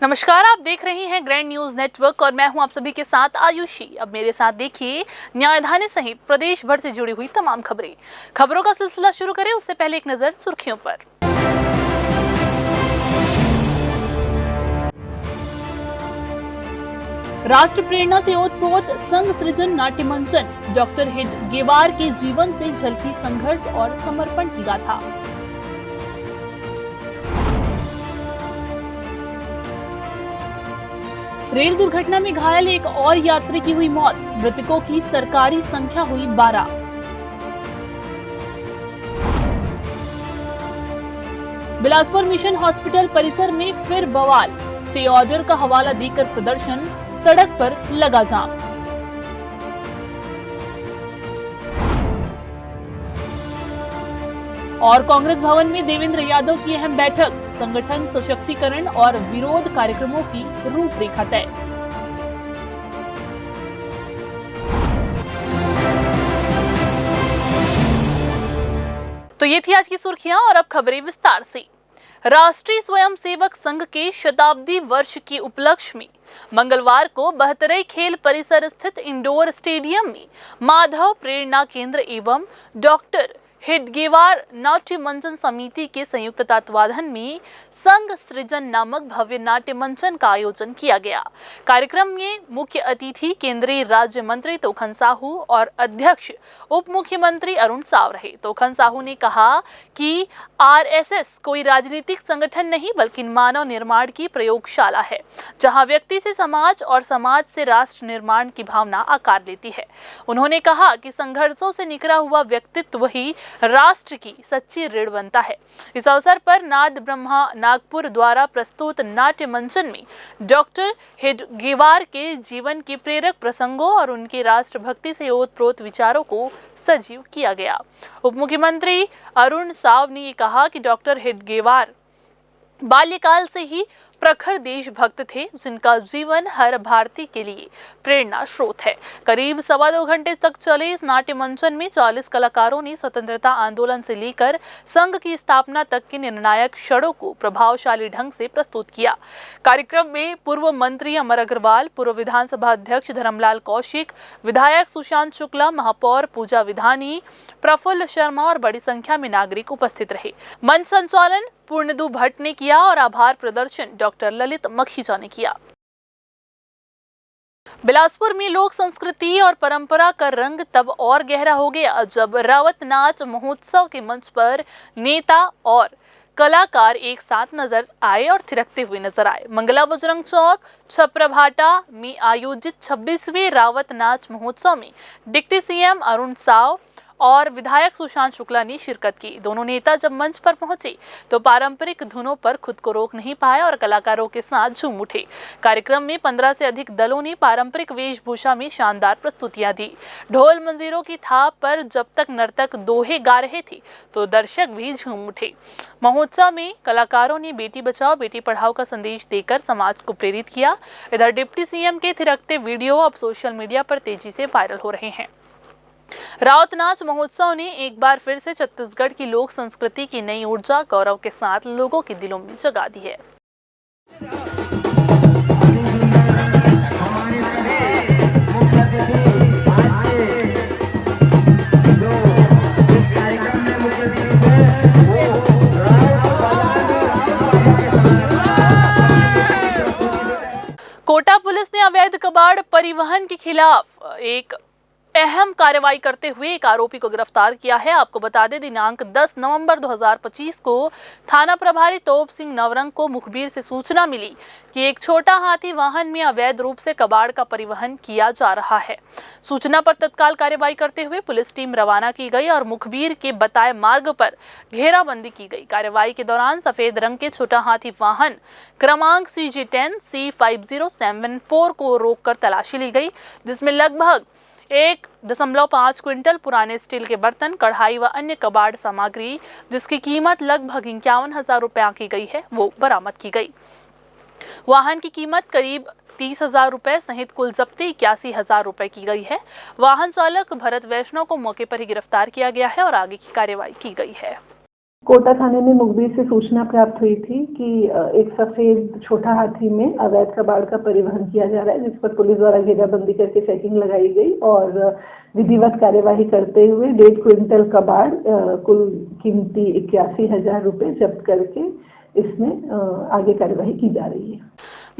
नमस्कार, आप देख रहे हैं ग्रैंड न्यूज नेटवर्क और मैं हूं आप सभी के साथ आयुषी। अब मेरे साथ देखिए न्यायधानी सहित प्रदेश भर से जुड़ी हुई तमाम खबरों का सिलसिला शुरू करें उससे पहले एक नजर सुर्खियों पर। राष्ट्र प्रेरणा से ओतप्रोत संघ सृजन नाट्य मंचन, डॉक्टर हेडगेवार के जीवन से झलकी संघर्ष और समर्पण की गाथा। रेल दुर्घटना में घायल एक और यात्री की हुई मौत, मृतकों की सरकारी संख्या हुई 12। बिलासपुर मिशन हॉस्पिटल परिसर में फिर बवाल, स्टे ऑर्डर का हवाला देकर प्रदर्शन, सड़क पर लगा जाम। और कांग्रेस भवन में देवेंद्र यादव की अहम बैठक, संगठन सशक्तिकरण और विरोध कार्यक्रमों की रूपरेखा तय। तो ये थी आज की सुर्खियां और अब खबरें विस्तार से। राष्ट्रीय स्वयंसेवक संघ के शताब्दी वर्ष के उपलक्ष्य में मंगलवार को बहतरई खेल परिसर स्थित इंडोर स्टेडियम में माधव प्रेरणा केंद्र एवं डॉक्टर हेडगेवार नाट्य मंचन समिति के संयुक्त तत्वाधान में संघ सृजन नामक भव्य नाट्य मंचन का आयोजन किया गया। कार्यक्रम में मुख्य अतिथि केंद्रीय राज्य मंत्री तोखन साहू और अध्यक्ष उप मुख्यमंत्री अरुण साव रहे। तोखन साहू ने कहा कि आरएसएस कोई राजनीतिक संगठन नहीं बल्कि मानव निर्माण की प्रयोगशाला है, जहां व्यक्ति से समाज और समाज से राष्ट्र निर्माण की भावना आकार लेती है। उन्होंने कहा कि संघर्षों से निकला हुआ व्यक्तित्व ही राष्ट्र की सच्ची रीढ़ बनता है। इस अवसर पर नाद ब्रह्मा नागपुर द्वारा प्रस्तुत नाट्य मंचन में डॉक्टर हेडगेवार के जीवन के प्रेरक प्रसंगों और उनके राष्ट्रभक्ति से ओतप्रोत विचारों को सजीव किया गया। उप मुख्यमंत्री अरुण साव ने कहा कि डॉक्टर हेडगेवार बाल्यकाल से ही प्रखर देशभक्त थे, जिनका जीवन हर भारतीय के लिए प्रेरणा स्रोत है। करीब 2.25 घंटे तक चले इस नाट्य मंचन में 40 कलाकारों ने स्वतंत्रता आंदोलन से लेकर संघ की स्थापना तक के निर्णायक क्षणों को प्रभावशाली ढंग से प्रस्तुत किया। कार्यक्रम में पूर्व मंत्री अमर अग्रवाल, पूर्व विधानसभा अध्यक्ष धर्मलाल कौशिक, विधायक सुशांत शुक्ला, महापौर पूजा विधानी, प्रफुल्ल शर्मा और बड़ी संख्या में नागरिक उपस्थित रहे। मंच संचालन पूर्णदू भट्ट ने किया और आभार प्रदर्शन डॉक्टर ललित मखीजा ने किया। बिलासपुर में लोक संस्कृति और परंपरा का रंग तब और गहरा हो गया जब रावत नाच महोत्सव के मंच पर नेता और कलाकार एक साथ नजर आए और थिरकते हुए नजर आए। मंगला बजरंग चौक छपराभाटा में आयोजित 26वें रावत नाच महोत्सव में डिप्टी सीएम अरुण साव और विधायक सुशांत शुक्ला ने शिरकत की। दोनों नेता जब मंच पर पहुंचे तो पारंपरिक धुनों पर खुद को रोक नहीं पाए और कलाकारों के साथ झूम उठे। कार्यक्रम में 15 से अधिक दलों ने पारंपरिक वेशभूषा में शानदार प्रस्तुतियां दी। ढोल मंजीरों की थाप पर जब तक नर्तक दोहे गा रहे थे तो दर्शक भी झूम उठे। महोत्सव में कलाकारों ने बेटी बचाओ बेटी पढ़ाओ का संदेश देकर समाज को प्रेरित किया। इधर डिप्टी सीएम के थिरकते वीडियो अब सोशल मीडिया पर तेजी से वायरल हो रहे हैं। रावत नाच महोत्सव ने एक बार फिर से छत्तीसगढ़ की लोक संस्कृति की नई ऊर्जा गौरव के साथ लोगों के दिलों में जगा दी है। कोटा पुलिस ने अवैध कबाड़ परिवहन के खिलाफ एक अहम कार्रवाई करते हुए एक आरोपी को गिरफ्तार किया है। आपको बता दें, दिनांक 10 नवंबर 2025 को थाना प्रभारी तोप सिंह नवरंग को मुखबिर से सूचना मिली कि एक छोटा हाथी वाहन में अवैध रूप से कबाड़ का परिवहन किया जा रहा है। सूचना पर तत्काल कार्रवाई करते हुए पुलिस टीम रवाना की गई और मुखबिर के बताए मार्ग पर घेराबंदी की गई। कार्रवाई के दौरान सफेद रंग के छोटा हाथी वाहन क्रमांक CG10 C5074 को रोककर तलाशी ली गई, जिसमें लगभग 1.5 क्विंटल पुराने स्टील के बर्तन, कढ़ाई व अन्य कबाड़ सामग्री जिसकी कीमत लगभग 51,000 रुपए आंकी गई है, वो बरामद की गई। वाहन की कीमत करीब 30,000 रुपए सहित कुल जब्ती 81,000 रुपए की गई है। वाहन चालक भरत वैष्णव को मौके पर ही गिरफ्तार किया गया है और आगे की कार्रवाई की गई है। कोटा थाने में मुखबिर से सूचना प्राप्त हुई थी कि एक सफेद छोटा हाथी में अवैध कबाड़ का परिवहन किया जा रहा है, जिस पर पुलिस द्वारा घेराबंदी करके चेकिंग लगाई गई और विधिवत कार्यवाही करते हुए 1.5 क्विंटल कबाड़ कुल कीमती 81,000 रुपए जब्त करके इसमें आगे कार्यवाही की जा रही है।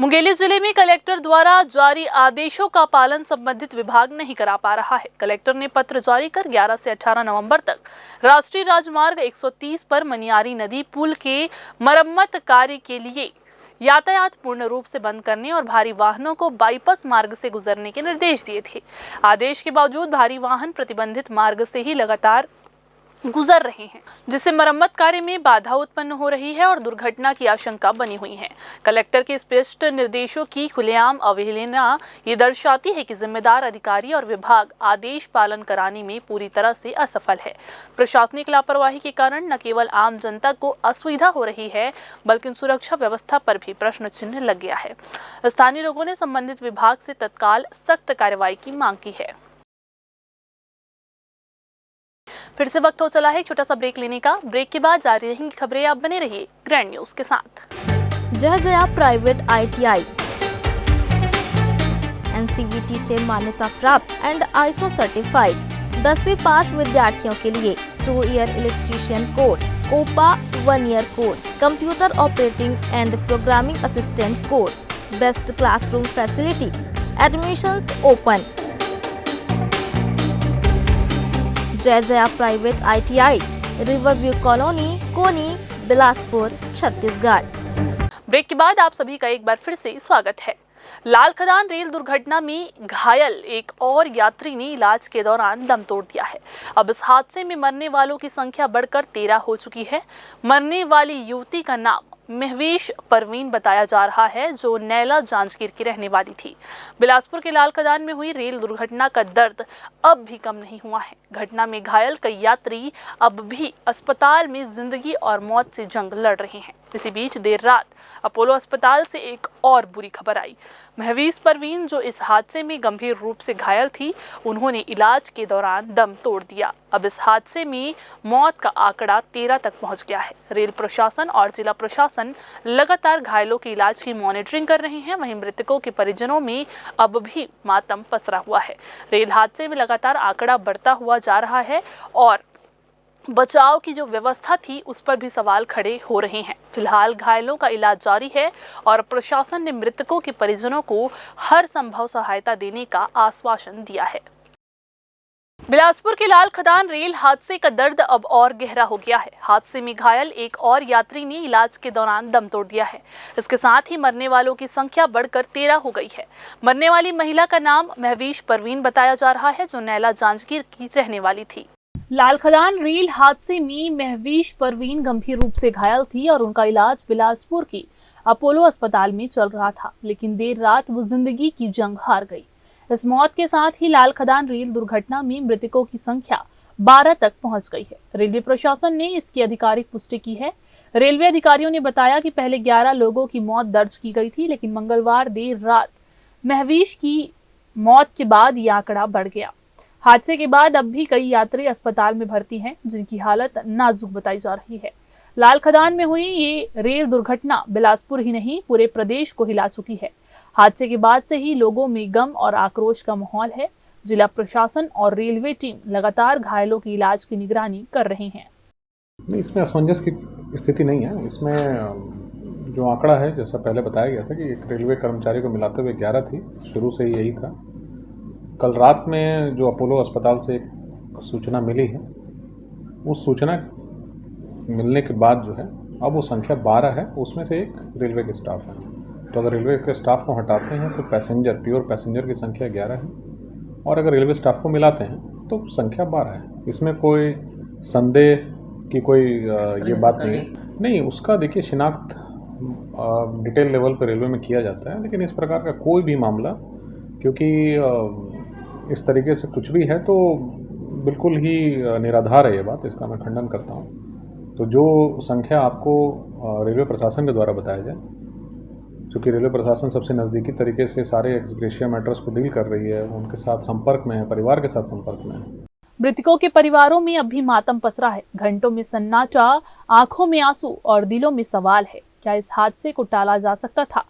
मुंगेली जिले में कलेक्टर द्वारा जारी आदेशों का पालन संबंधित विभाग नहीं करा पा रहा है। कलेक्टर ने पत्र जारी कर 11 से 18 नवंबर तक राष्ट्रीय राजमार्ग 130 पर मनियारी नदी पुल के मरम्मत कार्य के लिए यातायात पूर्ण रूप से बंद करने और भारी वाहनों को बाईपास मार्ग से गुजरने के निर्देश दिए थे। आदेश के बावजूद भारी वाहन प्रतिबंधित मार्ग से ही लगातार गुजर रहे हैं, जिससे मरम्मत कार्य में बाधा उत्पन्न हो रही है और दुर्घटना की आशंका बनी हुई है। कलेक्टर के स्पष्ट निर्देशों की खुलेआम अवहेलना ये दर्शाती है कि जिम्मेदार अधिकारी और विभाग आदेश पालन कराने में पूरी तरह से असफल है। प्रशासनिक लापरवाही के कारण न केवल आम जनता को असुविधा हो रही है, बल्कि सुरक्षा व्यवस्था पर भी प्रश्न चिन्ह लग गया है। स्थानीय लोगों ने संबंधित विभाग से तत्काल सख्त कार्रवाई की मांग की है। फिर से वक्त हो चला है छोटा सा ब्रेक लेने का। ब्रेक के बाद जारी रहेंगी खबरें, आप बने रहिए ग्रैंड न्यूज के साथ। जय जया प्राइवेट ITI NCVT से मान्यता प्राप्त एंड ISO सर्टिफाइड 10वीं पास विद्यार्थियों के लिए 2 year electrician course, COPA 1 year course, computer operating and programming assistant course, best classroom facility, admissions open. Jai Jaya private ITI, Riverview colony, Koni, Bilaspur, Chhattisgarh. Break के बाद आप सभी का एक बार फिर से स्वागत है। लाल खदान रेल दुर्घटना में घायल एक और यात्री ने इलाज के दौरान दम तोड़ दिया है। अब इस हादसे में मरने वालों की संख्या बढ़कर 13 हो चुकी है। मरने वाली युवती का नाम महवेश परवीन बताया जा रहा है, जो नैला जांजगीर की रहने वाली थी। बिलासपुर के लाल खदान में हुई रेल दुर्घटना का दर्द अब भी कम नहीं हुआ है। घटना में घायल कई यात्री अब भी अस्पताल में जिंदगी और मौत से जंग लड़ रहे हैं। इसी बीच देर रात अपोलो अस्पताल से एक और बुरी खबर आई। महवेश परवीन, जो इस हादसे में गंभीर रूप से घायल थी, उन्होंने इलाज के दौरान दम तोड़ दिया। अब इस हादसे में मौत का आंकड़ा 13 तक पहुंच गया है। रेल प्रशासन और जिला प्रशासन लगातार घायलों के इलाज की मॉनिटरिंग कर रहे हैं। वहीं मृतकों के परिजनों में अब भी मातम पसरा हुआ है। रेल हादसे में लगातार आंकड़ा बढ़ता हुआ जा रहा है और बचाव की जो व्यवस्था थी उस पर भी सवाल खड़े हो रहे हैं। फिलहाल घायलों का इलाज जारी है और प्रशासन ने मृतकों के परिजनों को हर संभव सहायता देने का आश्वासन दिया है। बिलासपुर के लाल खदान रेल हादसे का दर्द अब और गहरा हो गया है। हादसे में घायल एक और यात्री ने इलाज के दौरान दम तोड़ दिया है। इसके साथ ही मरने वालों की संख्या बढ़कर 13 हो गई है। मरने वाली महिला का नाम महवेश परवीन बताया जा रहा है, जो नैला जांजगीर की रहने वाली थी। लाल खदान रेल हादसे में महवेश परवीन गंभीर रूप से घायल थी और उनका इलाज बिलासपुर के अपोलो अस्पताल में चल रहा था, लेकिन देर रात वो जिंदगी की जंग हार गई। इस मौत के साथ ही लाल खदान रेल दुर्घटना में मृतकों की संख्या 12 तक पहुंच गई है। रेलवे प्रशासन ने इसकी आधिकारिक पुष्टि की है। रेलवे अधिकारियों ने बताया कि पहले 11 लोगों की मौत दर्ज की गई थी, लेकिन मंगलवार देर रात महवेश की मौत के बाद ये आंकड़ा बढ़ गया। हादसे के बाद अब भी कई यात्री अस्पताल में भर्ती हैं, जिनकी हालत नाजुक बताई जा रही है। लाल खदान में हुई ये रेल दुर्घटना बिलासपुर ही नहीं, पूरे प्रदेश को हिला चुकी है। हादसे के बाद से ही लोगों में गम और आक्रोश का माहौल है। जिला प्रशासन और रेलवे टीम लगातार घायलों की इलाज की निगरानी कर रही हैं। इसमें असमंजस की स्थिति नहीं है। इसमें जो आंकड़ा है, जैसा पहले बताया गया था कि एक रेलवे कर्मचारी को मिलाते हुए 11 थी, शुरू से ही यही था। कल रात में जो अपोलो अस्पताल से एक सूचना मिली है, उस सूचना मिलने के बाद जो है अब वो संख्या 12 है। उसमें से एक रेलवे के स्टाफ है। तो अगर रेलवे के स्टाफ को हटाते हैं तो पैसेंजर, प्योर पैसेंजर की संख्या 11 है, और अगर रेलवे स्टाफ को मिलाते हैं तो संख्या 12 है। इसमें कोई संदेह की कोई ये बात नहीं है। नहीं, उसका देखिए शिनाख्त डिटेल लेवल पर रेलवे में किया जाता है, लेकिन इस प्रकार का कोई भी मामला, क्योंकि इस तरीके से कुछ भी है तो बिल्कुल ही निराधार है ये बात, इसका मैं खंडन करता हूँ। तो जो संख्या आपको रेलवे प्रशासन के द्वारा बताया जाए, क्योंकि रेलवे प्रशासन सबसे नज़दीकी तरीके से सारे एक्स ग्रेशिया मैटर्स को डील कर रही है, उनके साथ संपर्क में है, परिवार के साथ संपर्क में है। मृतकों के परिवारों में अब भी मातम पसरा है। घंटों में सन्नाटा, आंखों में आंसू और दिलों में सवाल है, क्या इस हादसे को टाला जा सकता था?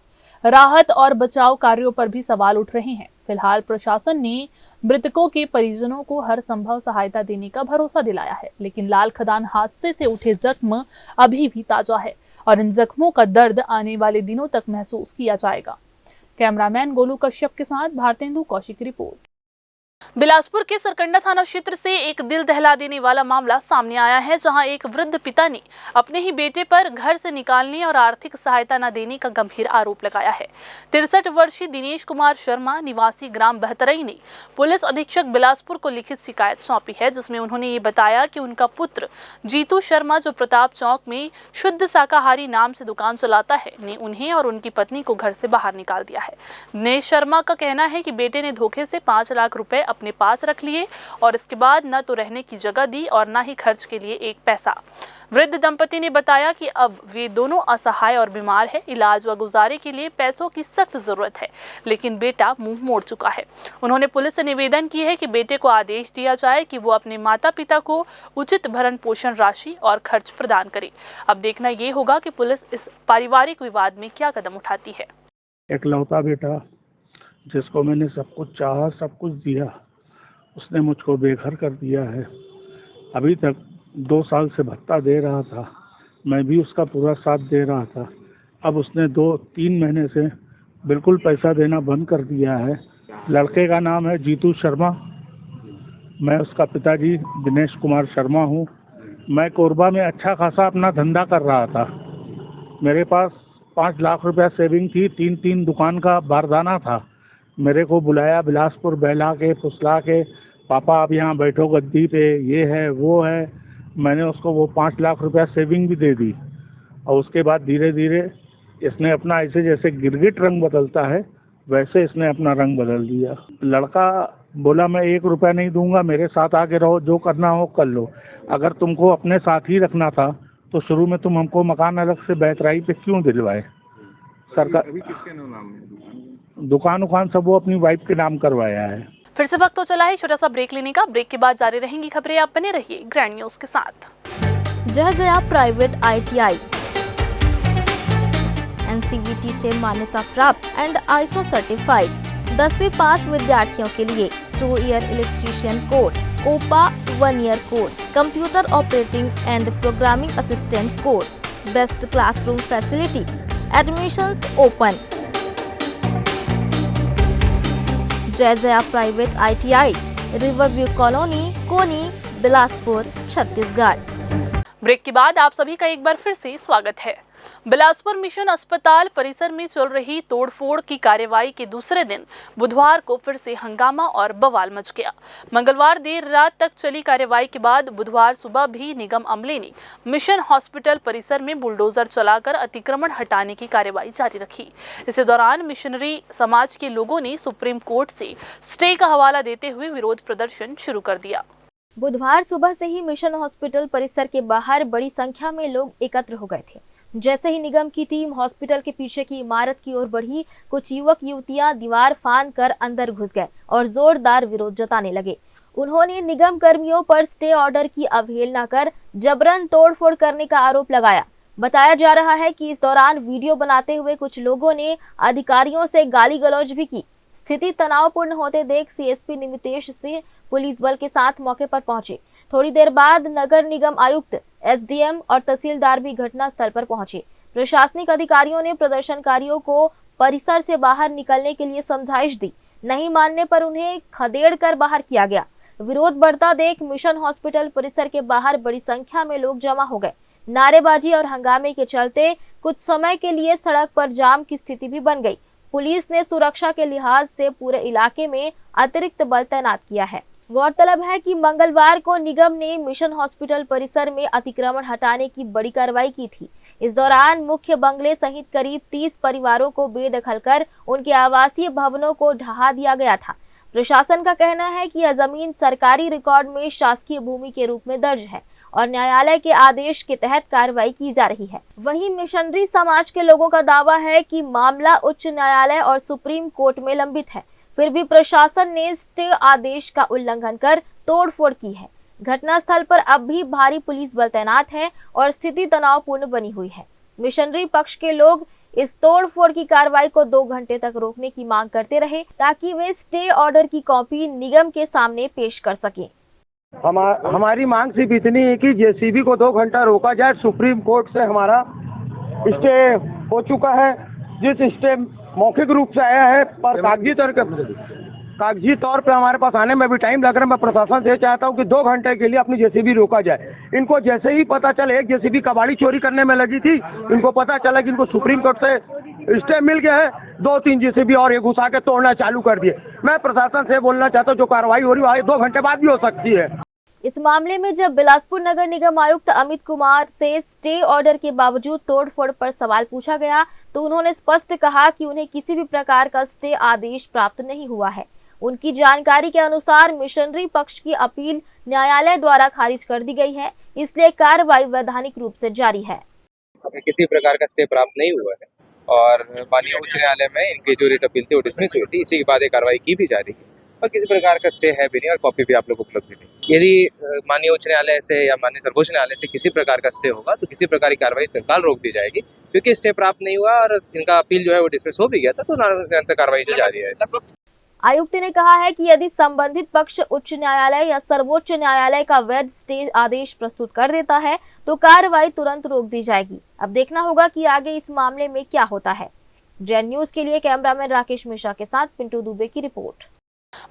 राहत और बचाव कार्यों पर भी सवाल उठ रहे हैं। फिलहाल प्रशासन ने मृतकों के परिजनों को हर संभव सहायता देने का भरोसा दिलाया है, लेकिन लाल खदान हादसे से उठे जख्म अभी भी ताजा है और इन जख्मों का दर्द आने वाले दिनों तक महसूस किया जाएगा। कैमरामैन गोलू कश्यप के साथ भारतेंदु कौशिक की रिपोर्ट। बिलासपुर के सरकंडा थाना क्षेत्र से एक दिल दहला देने वाला मामला सामने आया है, जहां एक वृद्ध पिता ने अपने ही बेटे पर घर से निकालने और आर्थिक सहायता न देने का गंभीर आरोप लगाया है। 63 वर्षीय दिनेश कुमार शर्मा निवासी ग्राम बहतरई ने पुलिस अधीक्षक बिलासपुर को लिखित शिकायत सौंपी है, जिसमें उन्होंने ये बताया कि उनका पुत्र जीतू शर्मा, जो प्रताप चौक में शुद्ध शाकाहारी नाम से दुकान चलाता है, ने उन्हें और उनकी पत्नी को घर से बाहर निकाल दिया है। दिनेश शर्मा का कहना है कि बेटे ने धोखे से 5 लाख रुपए अपने पास रख लिए और इसके बाद न तो रहने की जगह दी और न ही खर्च के लिए एक पैसा। वृद्ध दंपति ने बताया कि अब वे दोनों असहाय और बीमार है। इलाज व गुजारे के लिए पैसों की सख्त जरूरत है, लेकिन बेटा मुंह मोड़ चुका है। उन्होंने पुलिस से निवेदन की है कि बेटे को आदेश दिया जाए कि वो अपने माता पिता को उचित भरण पोषण राशि और खर्च प्रदान करे। अब देखना ये होगा कि पुलिस इस पारिवारिक विवाद में क्या कदम उठाती है। एकलौता बेटा जिसको मैंने सब कुछ चाहा, सब कुछ दिया, उसने मुझको बेघर कर दिया है। अभी तक 2 साल से भत्ता दे रहा था, मैं भी उसका पूरा साथ दे रहा था। अब उसने 2-3 महीने से बिल्कुल पैसा देना बंद कर दिया है। लड़के का नाम है जीतू शर्मा, मैं उसका पिताजी दिनेश कुमार शर्मा हूँ। मैं कोरबा में अच्छा खासा अपना धंधा कर रहा था। मेरे पास 5 लाख रुपया सेविंग थी, 3 दुकान का बारदाना था। मेरे को बुलाया बिलासपुर, बहला के फुसला के, पापा आप यहाँ बैठो गद्दी पे, ये है वो है। मैंने उसको वो 5 लाख रुपया सेविंग भी दे दी और उसके बाद धीरे धीरे इसने अपना ऐसे जैसे गिरगिट रंग बदलता है वैसे इसने अपना रंग बदल दिया। लड़का बोला मैं 1 रुपया नहीं दूंगा, मेरे साथ आके रहो, जो करना हो कर लो। अगर तुमको अपने साथ ही रखना था तो शुरू में तुम हमको मकान अलग से बैतराई पे क्यों दिलवाए? सरकार अभी किसके नाम है दुकान सब वो अपनी वाइफ के नाम करवाया है। फिर से वक्त तो चला है छोटा सा ब्रेक लेने का। ब्रेक के बाद जारी रहेंगी खबरें, आप बने रहिए ग्रैंड न्यूज के साथ। जय प्राइवेट ITI NCVT से मान्यता प्राप्त एंड ISO सर्टिफाइड 10वीं पास विद्यार्थियों के लिए 2 year electrician course, COPA 1 year course, computer operating and programming assistant course, best classroom facility, admissions open. Jai private ITI, Riverview colony, Koni, Bilaspur, Chhattisgarh. Break के बाद आप सभी का एक बार फिर से स्वागत है। बिलासपुर मिशन अस्पताल परिसर में चल रही तोड़फोड़ की कार्रवाई के दूसरे दिन बुधवार को फिर से हंगामा और बवाल मच गया। मंगलवार देर रात तक चली कार्रवाई के बाद बुधवार सुबह भी निगम अमले ने मिशन हॉस्पिटल परिसर में बुलडोजर चलाकर अतिक्रमण हटाने की कार्रवाई जारी रखी। इसी दौरान मिशनरी समाज के लोगों ने सुप्रीम कोर्ट से स्टे का हवाला देते हुए विरोध प्रदर्शन शुरू कर दिया। बुधवार सुबह से ही मिशन हॉस्पिटल परिसर के बाहर बड़ी संख्या में लोग एकत्र हो गए थे। जैसे ही निगम की टीम हॉस्पिटल के पीछे की इमारत की ओर बढ़ी, कुछ युवक युवतियां दीवार फांद कर अंदर घुस गए और जोरदार विरोध जताने लगे। उन्होंने निगम कर्मियों पर स्टे ऑर्डर की अवहेलना कर जबरन तोड़फोड़ करने का आरोप लगाया। बताया जा रहा है कि इस दौरान वीडियो बनाते हुए कुछ लोगों ने अधिकारियों से गाली गलौज भी की। स्थिति तनावपूर्ण होते देख CSP निमितेश सिंह पुलिस बल के साथ मौके पर पहुंचे। थोड़ी देर बाद नगर निगम आयुक्त, SDM और तहसीलदार भी घटना स्थल पर पहुंचे। प्रशासनिक अधिकारियों ने प्रदर्शनकारियों को परिसर से बाहर निकलने के लिए समझाइश दी। नहीं मानने पर उन्हें खदेड़ कर बाहर किया गया। विरोध बढ़ता देख मिशन हॉस्पिटल परिसर के बाहर बड़ी संख्या में लोग जमा हो गए। नारेबाजी और हंगामे के चलते कुछ समय के लिए सड़क पर जाम की स्थिति भी बन गई। पुलिस ने सुरक्षा के लिहाज से पूरे इलाके में अतिरिक्त बल तैनात किया है। गौरतलब है कि मंगलवार को निगम ने मिशन हॉस्पिटल परिसर में अतिक्रमण हटाने की बड़ी कार्रवाई की थी। इस दौरान मुख्य बंगले सहित करीब 30 परिवारों को बेदखल कर उनके आवासीय भवनों को ढहा दिया गया था। प्रशासन का कहना है कि यह जमीन सरकारी रिकॉर्ड में शासकीय भूमि के रूप में दर्ज है और न्यायालय के आदेश के तहत कार्रवाई की जा रही है। वहीं मिशनरी समाज के लोगों का दावा है कि मामला उच्च न्यायालय और सुप्रीम कोर्ट में लंबित है। फिर भी प्रशासन ने स्टे आदेश का उल्लंघन कर तोड़फोड़ की है। घटनास्थल पर अब भी भारी पुलिस बल तैनात है और स्थिति तनावपूर्ण बनी हुई है। मिशनरी पक्ष के लोग इस तोड़फोड़ की कार्रवाई को 2 घंटे तक रोकने की मांग करते रहे ताकि वे स्टे ऑर्डर की कॉपी निगम के सामने पेश कर सकें। हमारी मांग सिर्फ इतनी है कि जेसीबी को 2 घंटा रोका जाए। सुप्रीम कोर्ट से हमारा स्टे हो चुका है, जिस स्टे मौखिक रूप से आया है पर कागजी तौर पे हमारे पास आने में भी टाइम लग रहा है। मैं प्रशासन से चाहता हूँ कि 2 घंटे के लिए अपनी जेसीबी रोका जाए। इनको जैसे ही पता चले, एक जेसीबी कबाड़ी चोरी करने में लगी थी, इनको पता चला कि इनको सुप्रीम कोर्ट से स्टे मिल गया है, 2-3 जेसीबी और ये घुसा के तोड़ना चालू कर दिए। मैं प्रशासन से बोलना चाहता हूँ जो कार्रवाई हो रही है 2 घंटे बाद भी हो सकती है। इस मामले में जब बिलासपुर नगर निगम आयुक्त अमित कुमार से स्टे ऑर्डर के बावजूद तोड़फोड़ पर सवाल पूछा गया तो उन्होंने स्पष्ट कहा कि उन्हें किसी भी प्रकार का स्टे आदेश प्राप्त नहीं हुआ है। उनकी जानकारी के अनुसार मिशनरी पक्ष की अपील न्यायालय द्वारा खारिज कर दी गई है, इसलिए कार्रवाई वैधानिक रूप से जारी है। किसी प्रकार का स्टे प्राप्त नहीं हुआ है और माननीय उच्च न्यायालय में इनकी जो रिट अपील थी वो डिसमिस हुई थी। इसी के बाद कार्रवाई की भी जा रही है और किसी प्रकार का स्टे है भी नहीं और कॉपी भी आप लोग उपलब्ध भी नहीं। यदि माननीय उच्च न्यायालय से या माननीय सर्वोच्च न्यायालय से किसी प्रकार का स्टे होगा तो किसी प्रकार की कार्रवाई तत्काल रोक दी जाएगी, क्योंकि स्टे प्राप्त नहीं हुआ और इनका अपील जो है वो डिसमिस हो भी गया था, तो निरंतर कार्रवाई जो जारी है। आयुक्त ने कहा है कि यदि संबंधित पक्ष उच्च न्यायालय या सर्वोच्च न्यायालय का वैध स्टे आदेश प्रस्तुत कर देता है तो कार्रवाई तुरंत रोक दी जाएगी। अब देखना होगा कि आगे इस मामले में क्या होता है। जेएन न्यूज के लिए कैमरामैन राकेश मिश्रा के साथ पिंटू दुबे की रिपोर्ट।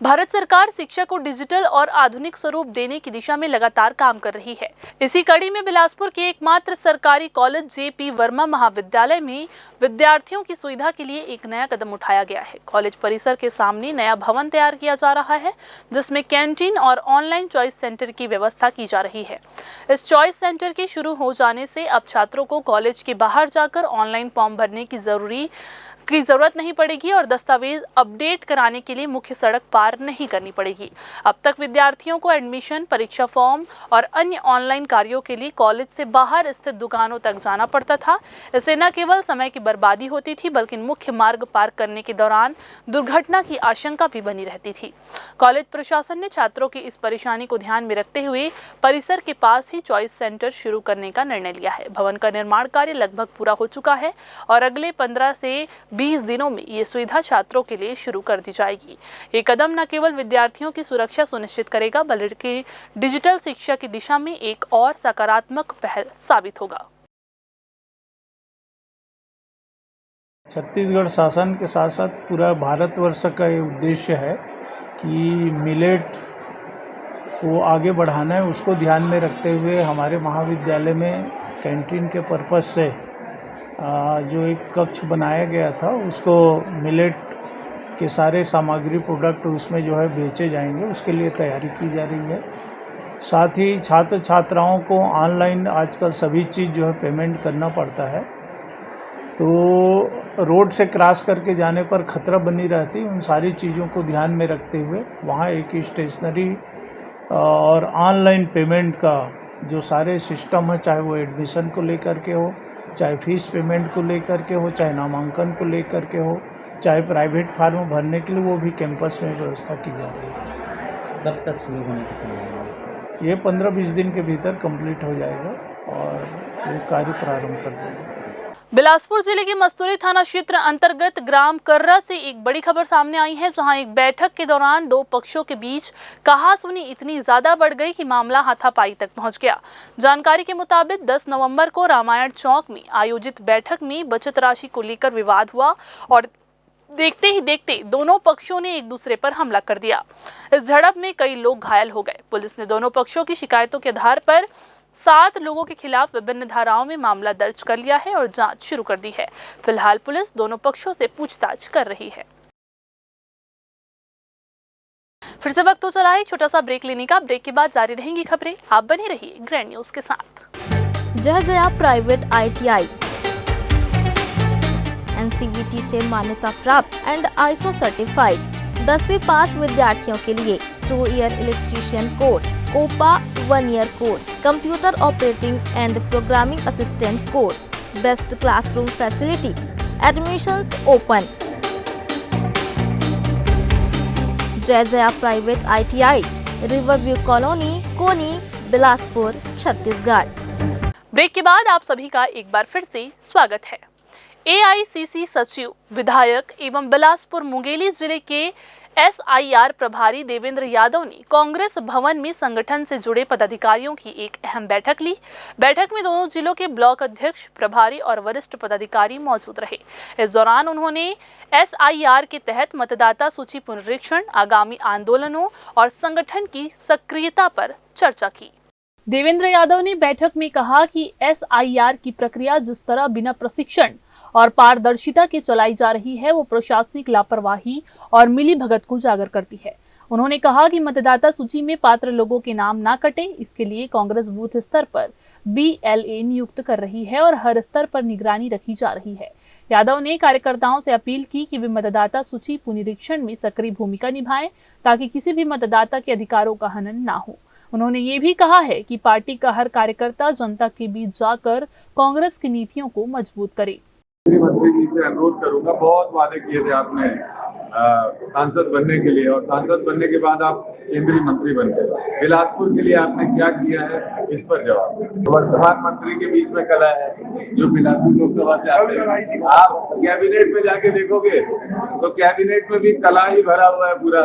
भारत सरकार शिक्षा को डिजिटल और आधुनिक स्वरूप देने की दिशा में लगातार काम कर रही है। इसी कड़ी में बिलासपुर के एकमात्र सरकारी कॉलेज जेपी वर्मा महाविद्यालय में विद्यार्थियों की सुविधा के लिए एक नया कदम उठाया गया है। कॉलेज परिसर के सामने नया भवन तैयार किया जा रहा है, जिसमें कैंटीन और ऑनलाइन चॉइस सेंटर की व्यवस्था की जा रही है। इस चॉइस सेंटर के शुरू हो जाने से अब छात्रों को कॉलेज के बाहर जाकर ऑनलाइन फॉर्म भरने की जरूरत नहीं पड़ेगी और दस्तावेज अपडेट कराने के लिए मुख्य सड़क पार नहीं करनी पड़ेगी। अब तक विद्यार्थियों को एडमिशन, परीक्षा फॉर्म और अन्य ऑनलाइन कार्यों के लिए कॉलेज से बाहर स्थित दुकानों तक जाना पड़ता था। इससे न केवल समय की बर्बादी होती थी बल्कि मुख्य मार्ग पार करने के दौरान दुर्घटना की आशंका भी बनी रहती थी। कॉलेज प्रशासन ने छात्रों की इस परेशानी को ध्यान में रखते हुए परिसर के पास ही चॉइस सेंटर शुरू करने का निर्णय लिया है। भवन का निर्माण कार्य लगभग पूरा हो चुका है और अगले 15 से 20 दिनों में ये सुविधा छात्रों के लिए शुरू कर दी जाएगी। ये कदम न केवल विद्यार्थियों की सुरक्षा सुनिश्चित करेगा बल्कि डिजिटल शिक्षा की दिशा में एक और सकारात्मक पहल साबित होगा। छत्तीसगढ़ शासन के साथ साथ पूरा भारतवर्ष का ये उद्देश्य है कि मिलेट को आगे बढ़ाना है। उसको ध्यान में रखते हुए हमारे महाविद्यालय में कैंटीन के पर्पस से जो एक कक्ष बनाया गया था, उसको मिलेट के सारे सामग्री प्रोडक्ट उसमें जो है बेचे जाएंगे, उसके लिए तैयारी की जा रही है। साथ ही छात्र छात्राओं को ऑनलाइन आजकल सभी चीज़ जो है पेमेंट करना पड़ता है, तो रोड से क्रॉस करके जाने पर खतरा बनी रहती। उन सारी चीज़ों को ध्यान में रखते हुए वहाँ एक स्टेशनरी और ऑनलाइन पेमेंट का जो सारे सिस्टम है, चाहे वो एडमिशन को लेकर के हो, चाहे फीस पेमेंट को लेकर के हो, चाहे नामांकन को लेकर के हो, चाहे प्राइवेट फार्म भरने के लिए, वो भी कैंपस में व्यवस्था की जा रही है। कब तक शुरू होने की संभावना है? ये 15-20 दिन के भीतर कंप्लीट हो जाएगा और ये कार्य प्रारंभ कर देंगे। बिलासपुर जिले के मस्तूरी थाना क्षेत्र अंतर्गत ग्राम कर्रा से एक बड़ी खबर सामने आई है, जहां एक बैठक के दौरान 2 पक्षों के बीच कहासुनी इतनी ज्यादा बढ़ गई कि मामला हाथापाई तक पहुंच गया। जानकारी के मुताबिक 10 नवंबर को रामायण चौक में आयोजित बैठक में बचत राशि को लेकर विवाद हुआ और देखते ही देखते दोनों पक्षों ने एक दूसरे पर हमला कर दिया। इस झड़प में कई लोग घायल हो गए। पुलिस ने दोनों पक्षों की शिकायतों के आधार पर 7 लोगों के खिलाफ विभिन्न धाराओं में मामला दर्ज कर लिया है और जांच शुरू कर दी है। फिलहाल पुलिस दोनों पक्षों से पूछताछ कर रही है। फिर से वक्त हो चला है छोटा सा ब्रेक लेने का। ब्रेक के बाद जारी रहेंगी खबरें। आप बने रहिए ग्रैंड न्यूज के साथ। जहजया प्राइवेट ITI NCVT से मान्यता प्राप्त एंड ISO सर्टिफाइड 10वीं पास विद्यार्थियों के लिए 2 year electrician course, COPA 1 year course, computer operating and programming assistant course, best classroom facility, admissions open. Jai Jaya private ITI, river view colony, Koni, Bilaspur, Chhattisgarh. Break के बाद आप सभी का एक बार फिर से स्वागत है। AICC सचिव, विधायक एवं बिलासपुर मुंगेली जिले के SIR प्रभारी देवेंद्र यादव ने कांग्रेस भवन में संगठन से जुड़े पदाधिकारियों की एक अहम बैठक ली। बैठक में दोनों जिलों के ब्लॉक अध्यक्ष, प्रभारी और वरिष्ठ पदाधिकारी मौजूद रहे। इस दौरान उन्होंने SIR के तहत मतदाता सूची पुनरीक्षण, आगामी आंदोलनों और संगठन की सक्रियता पर चर्चा की। देवेंद्र यादव ने बैठक में कहा कि SIR की प्रक्रिया जिस तरह बिना प्रशिक्षण और पारदर्शिता के चलाई जा रही है, वो प्रशासनिक लापरवाही और मिलीभगत को उजागर करती है। उन्होंने कहा कि मतदाता सूची में पात्र लोगों के नाम ना कटे, इसके लिए कांग्रेस बूथ स्तर पर BLA नियुक्त कर रही है और हर स्तर पर निगरानी रखी जा रही है। यादव ने कार्यकर्ताओं से अपील की कि वे मतदाता सूची पुनरीक्षण में सक्रिय भूमिका निभाएं, ताकि किसी भी मतदाता के अधिकारों का हनन ना हो। उन्होंने ये भी कहा है कि पार्टी का हर कार्यकर्ता जनता के बीच जाकर कांग्रेस की नीतियों को मजबूत करे। मंत्री जी से अनुरोध करूंगा, बहुत वादे किए थे आपने सांसद बनने के लिए, और सांसद बनने के बाद आप केंद्रीय मंत्री बन गए। बिलासपुर के लिए आपने क्या किया है, इस पर जवाब। वर्तमान मंत्री के बीच में कला है जो बिलासपुर लोकसभा से आते हैं। आप कैबिनेट में जाके देखोगे तो कैबिनेट में भी कला ही भरा हुआ है पूरा,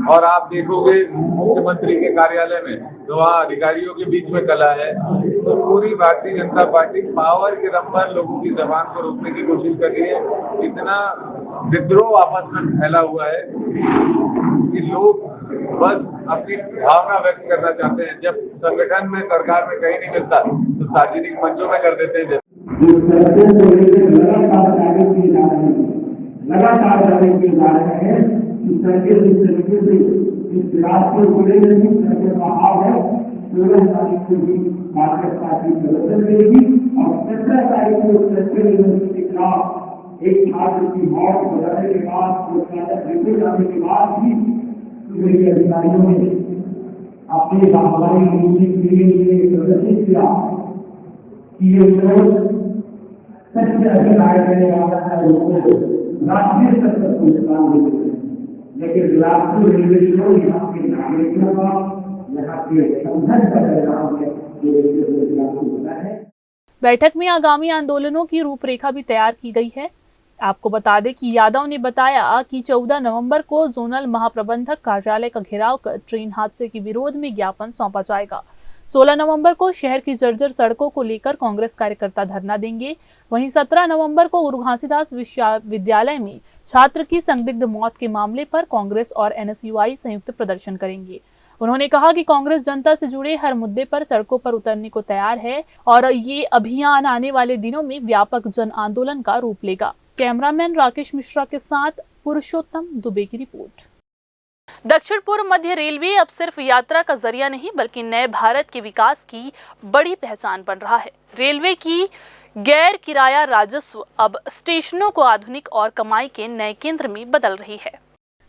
और आप देखोगे मुख्यमंत्री के कार्यालय में तो वहाँ अधिकारियों के बीच में कला है। तो पूरी भारतीय जनता पार्टी पावर के दम पर लोगों की जबान को रोकने की कोशिश कर रही है। इतना विद्रोह आपस में फैला हुआ है कि लोग बस अपनी भावना व्यक्त करना चाहते हैं। जब संगठन में, सरकार में कहीं नहीं मिलता तो सार्वजनिक मंचों में कर देते हैं। एक छात्र की मौत हो जाने के बाद, जाने के बाद भी मेरे अधिकारियों ने अपनी लापरवाही के लिए प्रदर्शित किया कि ये लोग सबसे अधिक आय करने वाला है, राष्ट्रीय स्तर पर पुरस्कार देते हैं। लेकिन बिलासपुर रेलवे को यहाँ के नागरिकों का, यहाँ के संघर्ष का परिणाम है। बैठक में आगामी आंदोलनों की रूपरेखा भी तैयार की गई है। आपको बता दें कि यादव ने बताया कि 14 नवंबर को जोनल महाप्रबंधक कार्यालय का घेराव कर ट्रेन हादसे के विरोध में ज्ञापन सौंपा जाएगा। 16 नवंबर को शहर की जर्जर सड़कों को लेकर कांग्रेस कार्यकर्ता धरना देंगे। वहीं 17 नवंबर को गुरु घासीदास विश्वविद्यालय में छात्र की संदिग्ध मौत के मामले पर कांग्रेस और NSUI संयुक्त प्रदर्शन करेंगे। उन्होंने कहा कि कांग्रेस जनता से जुड़े हर मुद्दे पर सड़कों पर उतरने को तैयार है और ये अभियान आने वाले दिनों में व्यापक जन आंदोलन का रूप लेगा। कैमरामैन राकेश मिश्रा के साथ पुरुषोत्तम दुबे की रिपोर्ट। दक्षिण पूर्व मध्य रेलवे अब सिर्फ यात्रा का जरिया नहीं बल्कि नए भारत के विकास की बड़ी पहचान बन रहा है। रेलवे की गैर किराया राजस्व अब स्टेशनों को आधुनिक और कमाई के नए केंद्र में बदल रही है।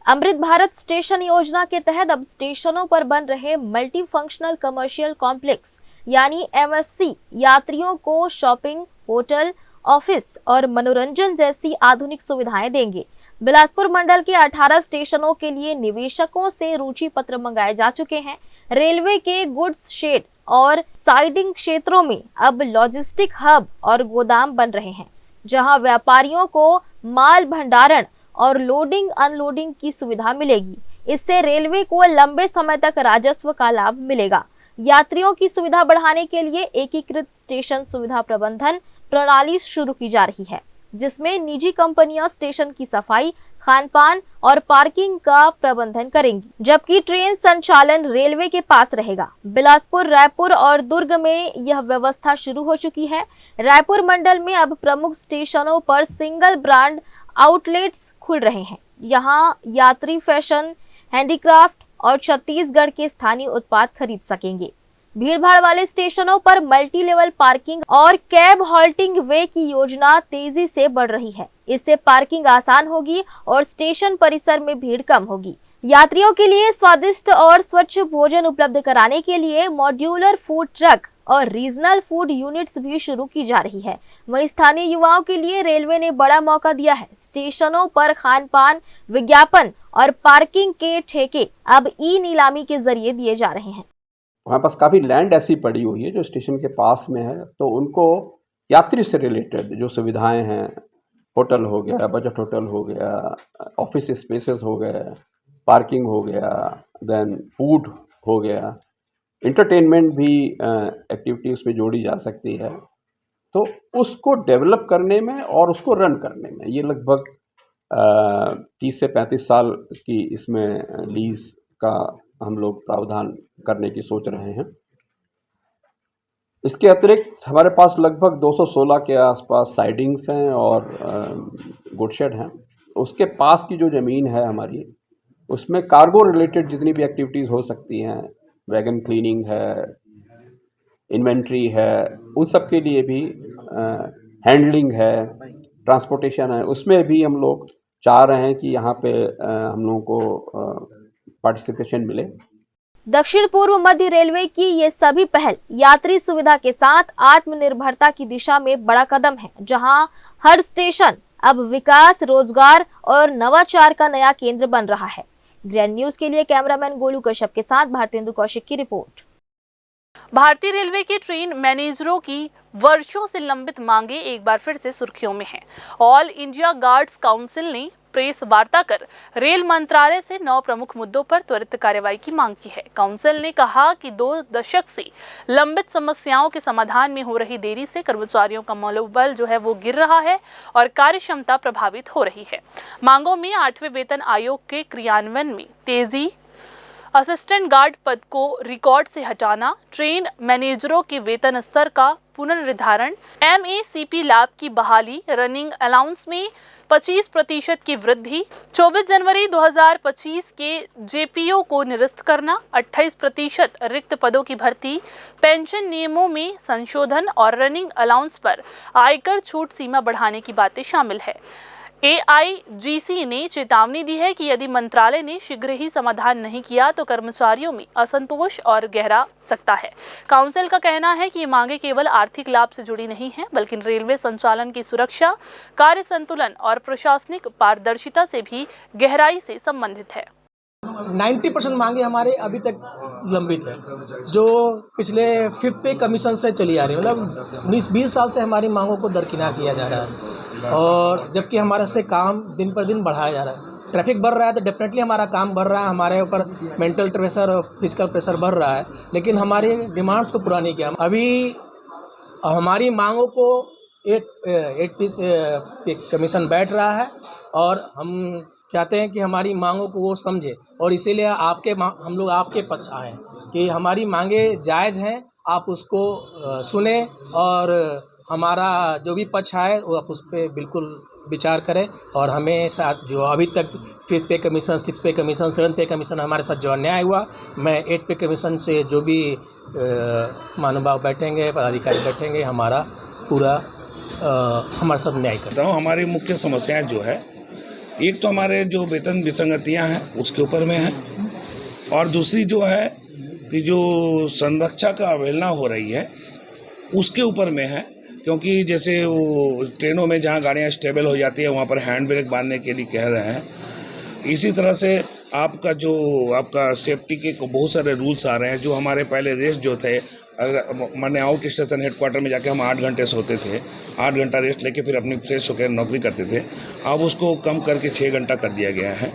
अमृत भारत स्टेशन योजना के तहत अब स्टेशनों पर बन रहे मल्टी फंक्शनल कमर्शियल कॉम्प्लेक्स यानी MFC यात्रियों को शॉपिंग, होटल, ऑफिस और मनोरंजन जैसी आधुनिक सुविधाएं देंगे। बिलासपुर मंडल के 18 स्टेशनों के लिए निवेशकों से रुचि पत्र मंगाए जा चुके हैं। रेलवे के गुड्स शेड और साइडिंग क्षेत्रों में अब लॉजिस्टिक हब और गोदाम बन रहे हैं, जहां व्यापारियों को माल भंडारण और लोडिंग अनलोडिंग की सुविधा मिलेगी। इससे रेलवे को लंबे समय तक राजस्व का लाभ मिलेगा। यात्रियों की सुविधा बढ़ाने के लिए एकीकृत स्टेशन सुविधा प्रबंधन प्रणाली शुरू की जा रही है, जिसमें निजी कंपनियां स्टेशन की सफाई, खान-पान और पार्किंग का प्रबंधन करेंगी, जबकि ट्रेन संचालन रेलवे के पास रहेगा। बिलासपुर, रायपुर और दुर्ग में यह व्यवस्था शुरू हो चुकी है। रायपुर मंडल में अब प्रमुख स्टेशनों पर सिंगल ब्रांड आउटलेट्स खुल रहे हैं। यहाँ यात्री फैशन, हैंडीक्राफ्ट और छत्तीसगढ़ के स्थानीय उत्पाद खरीद सकेंगे। भीड़भाड़ वाले स्टेशनों पर मल्टी लेवल पार्किंग और कैब हॉल्टिंग वे की योजना तेजी से बढ़ रही है। इससे पार्किंग आसान होगी और स्टेशन परिसर में भीड़ कम होगी। यात्रियों के लिए स्वादिष्ट और स्वच्छ भोजन उपलब्ध कराने के लिए मॉड्यूलर फूड ट्रक और रीजनल फूड यूनिट्स भी शुरू की जा रही है। वहीं स्थानीय युवाओं के लिए रेलवे ने बड़ा मौका दिया है। स्टेशनों पर खान-पान, विज्ञापन और पार्किंग के ठेके अब ई-नीलामी के जरिए दिए जा रहे हैं। हमारे पास काफ़ी लैंड ऐसी पड़ी हुई है जो स्टेशन के पास में है, तो उनको यात्री से रिलेटेड जो सुविधाएं हैं, होटल हो गया, बजट होटल हो गया, ऑफिस स्पेसेस हो गए, पार्किंग हो गया, देन फूड हो गया, इंटरटेनमेंट भी एक्टिविटी उसमें जोड़ी जा सकती है। तो उसको डेवलप करने में और उसको रन करने में ये लगभग 30 से 35 साल की इसमें लीज का हम लोग प्रावधान करने की सोच रहे हैं। इसके अतिरिक्त हमारे पास लगभग 216 के आसपास साइडिंग्स हैं और गुडशेड हैं। उसके पास की जो ज़मीन है हमारी, उसमें कार्गो रिलेटेड जितनी भी एक्टिविटीज़ हो सकती हैं, वैगन क्लीनिंग है, इन्वेंट्री है, उन सब के लिए भी हैंडलिंग है, ट्रांसपोर्टेशन है, उसमें भी हम लोग चाह रहे हैं कि यहाँ पे हम लोगों को पार्टिसिपेशन मिले। दक्षिण पूर्व मध्य रेलवे की ये सभी पहल यात्री सुविधा के साथ आत्मनिर्भरता की दिशा में बड़ा कदम है, जहां हर स्टेशन अब विकास, रोजगार और नवाचार का नया केंद्र बन रहा है। ग्रैंड न्यूज के लिए कैमरामैन गोलू कश्यप के साथ भारतेंदु कौशिक की रिपोर्ट। भारतीय रेलवे के ट्रेन मैनेजरों की वर्षों से लंबित मांगे एक बार फिर से सुर्खियों में हैं। ऑल इंडिया गार्ड्स काउंसिल ने प्रेस वार्ता कर रेल मंत्रालय से 9 प्रमुख मुद्दों पर त्वरित कार्रवाई की मांग की है। काउंसिल ने कहा कि 2 दशक से लंबित समस्याओं के समाधान में हो रही देरी से कर्मचारियों का मनोबल जो है वो गिर रहा है और कार्यक्षमता प्रभावित हो रही है। मांगों में 8वें वेतन आयोग के क्रियान्वयन में तेजी, असिस्टेंट गार्ड पद को रिकॉर्ड से हटाना, ट्रेन मैनेजरों के वेतन स्तर का पुनर्निर्धारण, MACP लाभ की बहाली, रनिंग अलाउंस में 25% की वृद्धि, 24 जनवरी 2025 के JPO को निरस्त करना, 28% रिक्त पदों की भर्ती, पेंशन नियमों में संशोधन और रनिंग अलाउंस पर आयकर छूट सीमा बढ़ाने की बातें शामिल है। AIGC ने चेतावनी दी है कि यदि मंत्रालय ने शीघ्र ही समाधान नहीं किया तो कर्मचारियों में असंतोष और गहरा सकता है। काउंसिल का कहना है कि ये मांगे केवल आर्थिक लाभ से जुड़ी नहीं हैं, बल्कि रेलवे संचालन की सुरक्षा, कार्य संतुलन और प्रशासनिक पारदर्शिता से भी गहराई से संबंधित है। 90% मांगे हमारे अभी तक लंबित है, जो पिछले 5th पे कमीशन से चली आ रही है। मतलब 19-20 साल से हमारी मांगों को दरकिनार किया जा रहा है, और जबकि हमारे से काम दिन पर दिन बढ़ाया जा रहा है। ट्रैफिक बढ़ रहा है तो डेफिनेटली हमारा काम बढ़ रहा है, हमारे ऊपर मेंटल प्रेशर और फिजिकल प्रेशर बढ़ रहा है, लेकिन हमारी डिमांड्स को पूरा नहीं किया। अभी हमारी मांगों को 8 पीस पे कमीशन बैठ रहा है, और हम चाहते हैं कि हमारी मांगों को वो समझे, और इसीलिए हम लोग आपके पक्ष आए कि हमारी मांगे जायज़ हैं, आप उसको सुने और हमारा जो भी पक्ष है वो आप उस पर बिल्कुल विचार करें, और हमें साथ जो अभी तक 5th पे कमीशन, 6th पे कमीशन, 7th पे कमीशन हमारे साथ जो अन्याय हुआ, मैं 8th पे कमीशन से जो भी महानुभाव बैठेंगे, पदाधिकारी बैठेंगे, हमारा पूरा हमारे साथ न्याय करता हूँ। हमारी मुख्य समस्याएं जो है, एक तो हमारे जो वेतन विसंगतियाँ हैं उसके ऊपर में है, और दूसरी जो है कि जो संरक्षा का अवहेलना हो रही है उसके ऊपर में है। क्योंकि जैसे वो ट्रेनों में जहाँ गाड़ियाँ स्टेबल हो जाती है वहाँ पर हैंड ब्रेक बांधने के लिए कह रहे हैं। इसी तरह से आपका सेफ्टी के बहुत सारे रूल्स आ रहे हैं। जो हमारे पहले रेस्ट जो थे, अगर मैंने आउट स्टेशन हेडक्वार्टर में जाके हम 8 घंटे सोते थे, 8 घंटा रेस्ट लेके फिर अपनी फ्रेश होकर नौकरी करते थे, अब उसको कम करके 6 घंटा कर दिया गया है।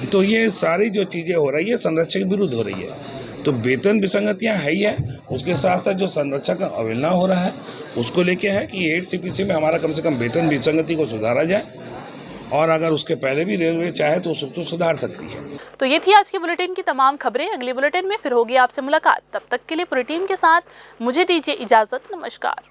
तो ये सारी जो चीज़ें हो रही है संरक्षक के विरुद्ध हो रही है। तो वेतन विसंगतियाँ है ही है, उसके साथ साथ जो संरक्षक का अवहेलना हो रहा है उसको लेके है कि 8 CPC में हमारा कम से कम वेतन विसंगति को सुधारा जाए, और अगर उसके पहले भी रेलवे चाहे तो उसको सुधार सकती है। तो ये थी आज की बुलेटिन की तमाम खबरें। अगले बुलेटिन में फिर होगी आपसे मुलाकात। तब तक के लिए पूरी टीम के साथ मुझे दीजिए इजाजत। नमस्कार।